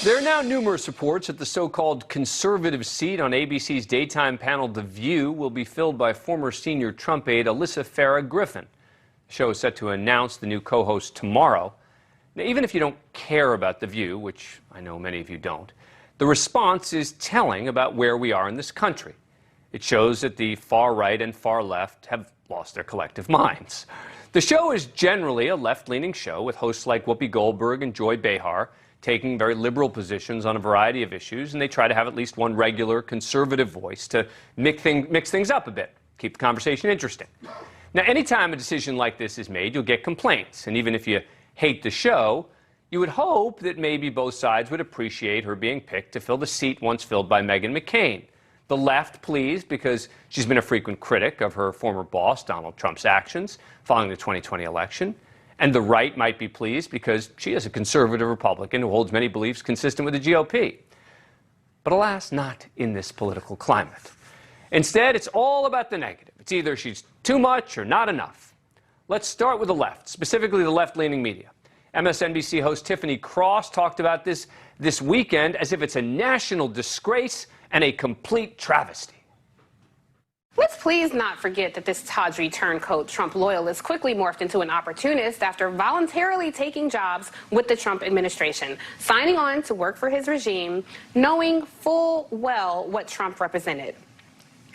There are now numerous reports that the so-called conservative seat on ABC's daytime panel The View will be filled by former senior Trump aide Alyssa Farah Griffin. The show is set to announce the new co-host tomorrow. Now, even if you don't care about The View, which I know many of you don't, the response is telling about where we are in this country. It shows that the far right and far left have lost their collective minds. The show is generally a left-leaning show with hosts like Whoopi Goldberg and Joy Behar taking very liberal positions on a variety of issues, and they try to have at least one regular conservative voice to mix things up a bit, keep the conversation interesting. Now, anytime a decision like this is made, you'll get complaints, and even if you hate the show, you would hope that maybe both sides would appreciate her being picked to fill the seat once filled by Meghan McCain. The left pleased because she's been a frequent critic of her former boss, Donald Trump's actions following the 2020 election. And the right might be pleased because she is a conservative Republican who holds many beliefs consistent with the GOP. But alas, not in this political climate. Instead, it's all about the negative. It's either she's too much or not enough. Let's start with the left, specifically the left-leaning media. MSNBC host Tiffany Cross talked about this weekend as if it's a national disgrace and a complete travesty. Let's please not forget that this tawdry turncoat Trump loyalist quickly morphed into an opportunist after voluntarily taking jobs with the Trump administration, signing on to work for his regime, knowing full well what Trump represented.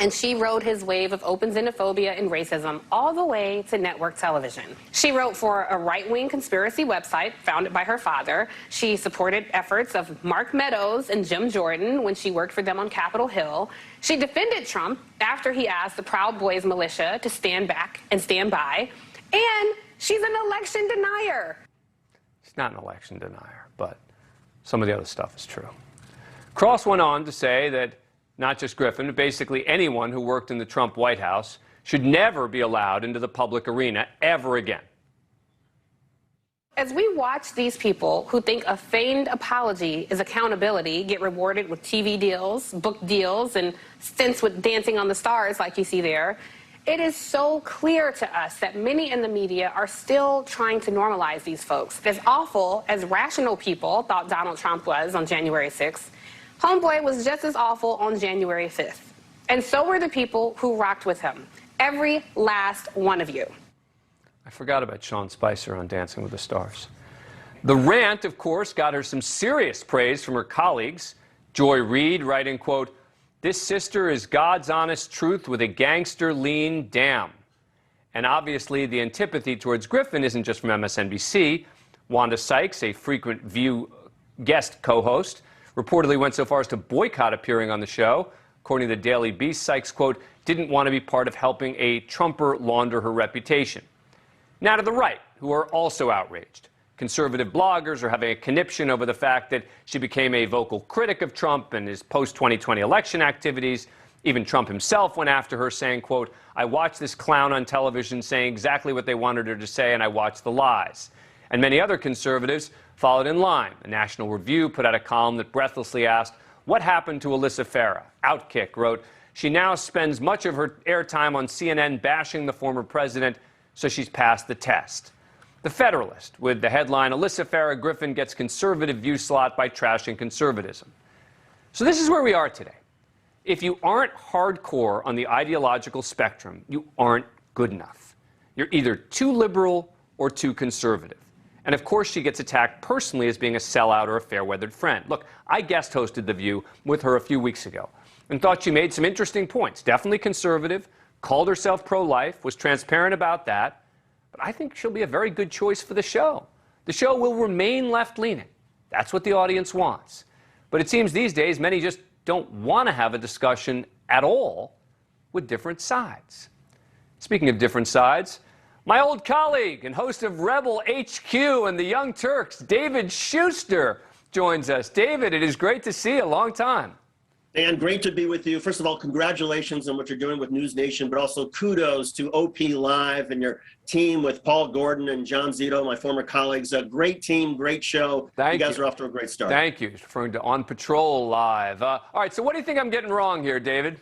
And she rode his wave of open xenophobia and racism all the way to network television. She wrote for a right-wing conspiracy website founded by her father. She supported efforts of Mark Meadows and Jim Jordan when she worked for them on Capitol Hill. She defended Trump after he asked the Proud Boys militia to stand back and stand by. And she's an election denier. She's not an election denier, but some of the other stuff is true. Cross went on to say that not just Griffin, but basically anyone who worked in the Trump White House should never be allowed into the public arena ever again. As we watch these people who think a feigned apology is accountability get rewarded with TV deals, book deals, and stints with Dancing on the Stars like you see there, it is so clear to us that many in the media are still trying to normalize these folks. As awful as rational people thought Donald Trump was on January 6th, Homeboy was just as awful on January 5th. And so were the people who rocked with him. Every last one of you. I forgot about Sean Spicer on Dancing with the Stars. The rant, of course, got her some serious praise from her colleagues. Joy Reid writing, quote, "This sister is God's honest truth with a gangster lean damn." And obviously the antipathy towards Griffin isn't just from MSNBC. Wanda Sykes, a frequent View guest co-host, reportedly went so far as to boycott appearing on the show. According to the Daily Beast, Sykes, quote, didn't want to be part of helping a Trumper launder her reputation. Now to the right, who are also outraged. Conservative bloggers are having a conniption over the fact that she became a vocal critic of Trump and his post-2020 election activities. Even Trump himself went after her, saying, quote, "I watched this clown on television saying exactly what they wanted her to say, and I watched the lies." And many other conservatives followed in line. The National Review put out a column that breathlessly asked, what happened to Alyssa Farah? Outkick wrote, she now spends much of her airtime on CNN bashing the former president, so she's passed the test. The Federalist, with the headline, Alyssa Farah Griffin gets conservative view slot by trashing conservatism. So this is where we are today. If you aren't hardcore on the ideological spectrum, you aren't good enough. You're either too liberal or too conservative. And of course, she gets attacked personally as being a sellout or a fair-weathered friend. Look, I guest hosted The View with her a few weeks ago and thought she made some interesting points. Definitely conservative, called herself pro-life, was transparent about that. But I think she'll be a very good choice for the show. The show will remain left-leaning. That's what the audience wants. But it seems these days many just don't want to have a discussion at all with different sides. Speaking of different sides, my old colleague and host of Rebel HQ and the Young Turks, David Shuster, joins us. David, it is great to see you. A long time. Dan, great to be with you. First of all, congratulations on what you're doing with NewsNation, but also kudos to OP Live and your team with Paul Gordon and John Zito, my former colleagues. A great team, great show. You guys are off to a great start. Thank you. He's referring to On Patrol Live. All right, so what do you think I'm getting wrong here, David?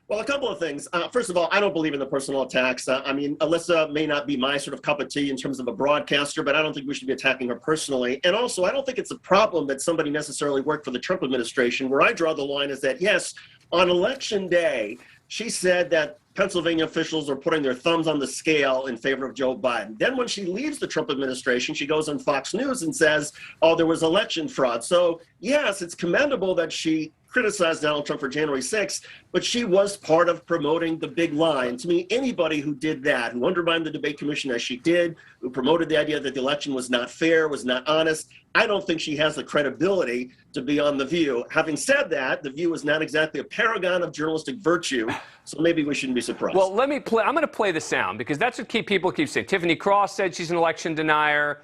Well, a couple of things. First of all, I don't believe in the personal attacks. I mean, Alyssa may not be my sort of cup of tea in terms of a broadcaster, but I don't think we should be attacking her personally. And also, I don't think it's a problem that somebody necessarily worked for the Trump administration. Where I draw the line is that, yes, on Election Day, she said that Pennsylvania officials are putting their thumbs on the scale in favor of Joe Biden. Then when she leaves the Trump administration, she goes on Fox News and says, oh, there was election fraud. So, yes, it's commendable that she criticized Donald Trump for January 6th, but she was part of promoting the big lie. And to me, anybody who did that, who undermined the debate commission as she did, who promoted the idea that the election was not fair, was not honest, I don't think she has the credibility to be on The View. Having said that, The View is not exactly a paragon of journalistic virtue, so maybe we shouldn't be surprised. Well, I'm going to play the sound, because that's what people keep saying. Tiffany Cross said she's an election denier.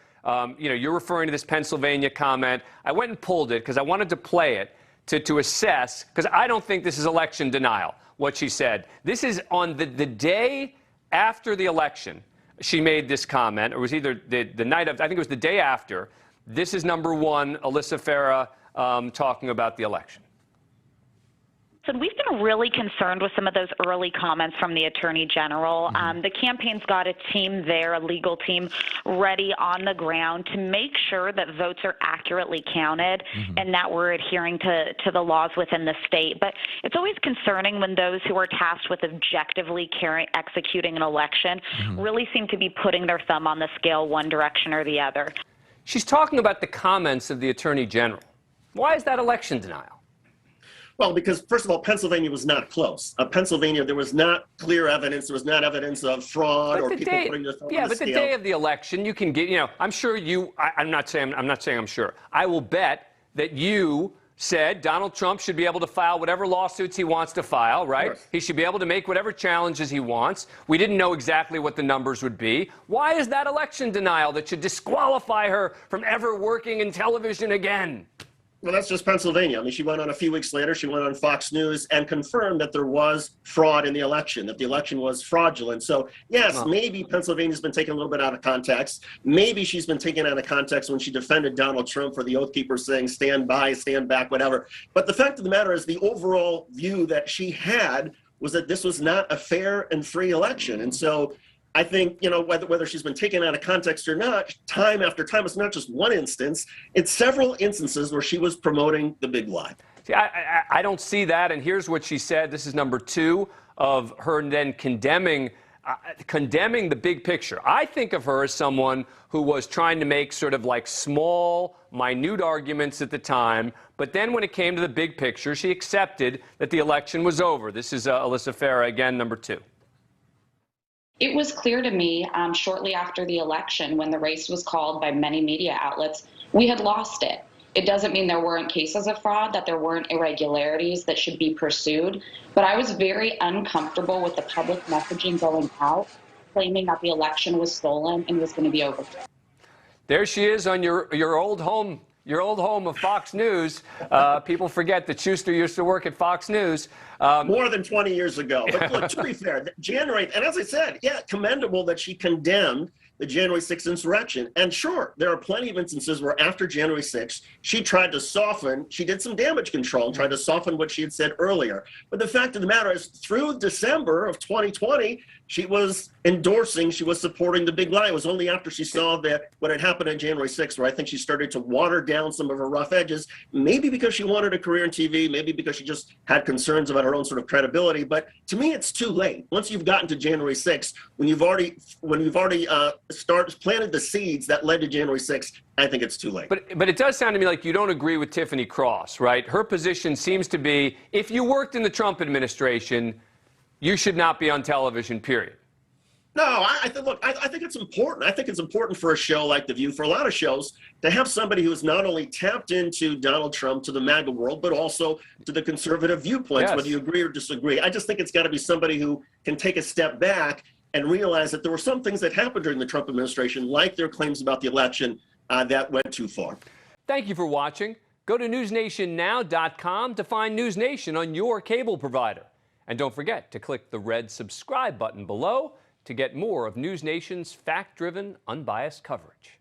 You're referring to this Pennsylvania comment. I went and pulled it because I wanted to play it to assess, because I don't think this is election denial, what she said. This is on the day after the election. She made this comment, or it was either the night of, I think it was the day after. This is number one, Alyssa Farah talking about the election. So we've been really concerned with some of those early comments from the Attorney General. The campaign's got a team there, a legal team, ready on the ground to make sure that votes are accurately counted and that we're adhering to the laws within the state. But it's always concerning when those who are tasked with objectively executing an election really seem to be putting their thumb on the scale one direction or the other. She's talking about the comments of the Attorney General. Why is that election denial? Well, because, first of all, Pennsylvania was not close. Pennsylvania, there was not clear evidence. There was not evidence of fraud or people putting their thumb on the scale. The day of the election, you can get, I'm sure I'm not saying I'm sure. I will bet that you said Donald Trump should be able to file whatever lawsuits he wants to file, right? He should be able to make whatever challenges he wants. We didn't know exactly what the numbers would be. Why is that election denial that should disqualify her from ever working in television again? Well, that's just Pennsylvania. I mean, she went on a few weeks later, she went on Fox News and confirmed that there was fraud in the election, that the election was fraudulent. So, yes, maybe Pennsylvania's been taken a little bit out of context. Maybe she's been taken out of context when she defended Donald Trump for the Oath Keeper saying, stand by, stand back, whatever. But the fact of the matter is the overall view that she had was that this was not a fair and free election. And so I think, whether she's been taken out of context or not, time after time, it's not just one instance, it's several instances where she was promoting the big lie. See, I don't see that, and here's what she said. This is number two of her then condemning the big picture. I think of her as someone who was trying to make sort of like small, minute arguments at the time, but then when it came to the big picture, she accepted that the election was over. This is Alyssa Farah, again, number two. It was clear to me shortly after the election, when the race was called by many media outlets, we had lost it. It doesn't mean there weren't cases of fraud, that there weren't irregularities that should be pursued, but I was very uncomfortable with the public messaging going out, claiming that the election was stolen and was going to be over. There she is on your old home. Your old home of Fox News. People forget that Shuster used to work at Fox News. More than 20 years ago. But look, to be fair, January, and as I said, yeah, commendable that she condemned the January 6th insurrection. And sure, there are plenty of instances where after January 6th, she tried to soften, she did some damage control and tried to soften what she had said earlier. But the fact of the matter is, through December of 2020, she was endorsing, she was supporting the big lie. It was only after she saw that what had happened on January 6th where I think she started to water down some of her rough edges, maybe because she wanted a career in TV, maybe because she just had concerns about her own sort of credibility. But to me, it's too late. Once you've gotten to January 6th, when you've already planted the seeds that led to January 6th, I think it's too late. But it does sound to me like you don't agree with Tiffany Cross, right? Her position seems to be, if you worked in the Trump administration, you should not be on television, period. No, I think it's important. I think it's important for a show like The View, for a lot of shows, to have somebody who is not only tapped into Donald Trump, to the MAGA world, but also to the conservative viewpoints, whether you agree or disagree. I just think it's got to be somebody who can take a step back and realize that there were some things that happened during the Trump administration, like their claims about the election, that went too far. Thank you for watching. Go to newsnationnow.com to find NewsNation on your cable provider. And don't forget to click the red subscribe button below to get more of NewsNation's fact-driven, unbiased coverage.